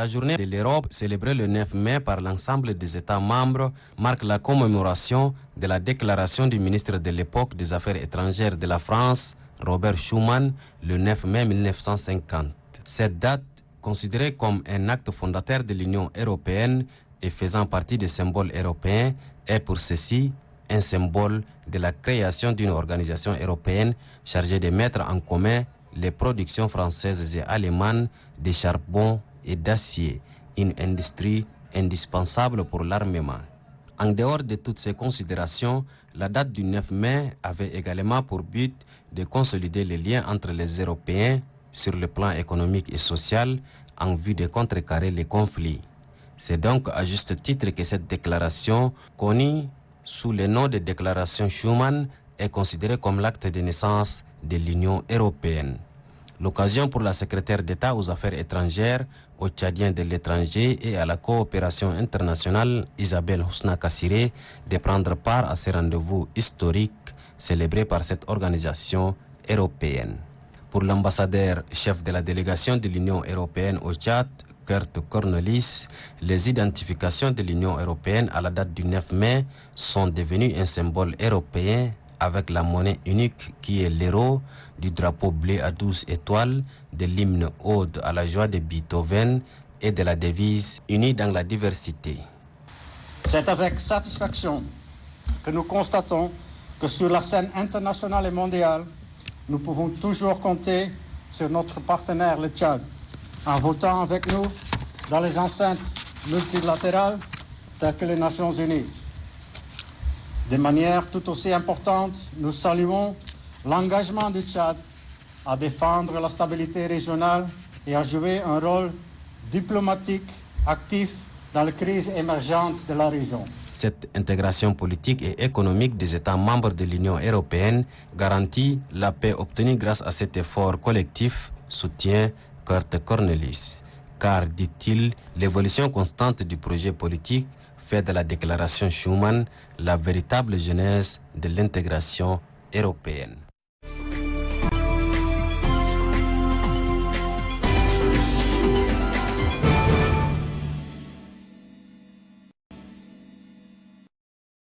La journée de l'Europe, célébrée le 9 mai par l'ensemble des États membres, marque la commémoration de la déclaration du ministre de l'époque des Affaires étrangères de la France, Robert Schuman, le 9 mai 1950. Cette date, considérée comme un acte fondateur de l'Union européenne et faisant partie des symboles européens, est pour ceci un symbole de la création d'une organisation européenne chargée de mettre en commun les productions françaises et allemandes de charbon et d'acier, une industrie indispensable pour l'armement. En dehors de toutes ces considérations, la date du 9 mai avait également pour but de consolider les liens entre les Européens sur le plan économique et social en vue de contrecarrer les conflits. C'est donc à juste titre que cette déclaration, connue sous le nom de déclaration Schuman, est considérée comme l'acte de naissance de l'Union européenne. L'occasion pour la secrétaire d'État aux Affaires étrangères, aux Tchadiens de l'étranger et à la coopération internationale Isabelle Housna Kassiré de prendre part à ce rendez-vous historique célébré par cette organisation européenne. Pour l'ambassadeur chef de la délégation de l'Union européenne au Tchad, Kurt Cornelis, les identifications de l'Union européenne à la date du 9 mai sont devenues un symbole européen avec la monnaie unique qui est l'héros du drapeau bleu à 12 étoiles, de l'hymne Ode à la joie de Beethoven et de la devise Unis dans la diversité. C'est avec satisfaction que nous constatons que sur la scène internationale et mondiale, nous pouvons toujours compter sur notre partenaire, le Tchad, en votant avec nous dans les enceintes multilatérales telles que les Nations Unies. De manière tout aussi importante, nous saluons l'engagement du Tchad à défendre la stabilité régionale et à jouer un rôle diplomatique actif dans les crises émergentes de la région. Cette intégration politique et économique des États membres de l'Union européenne garantit la paix obtenue grâce à cet effort collectif, soutient Kurt Cornelis. Car, dit-il, l'évolution constante du projet politique fait de la déclaration Schuman la véritable genèse de l'intégration européenne.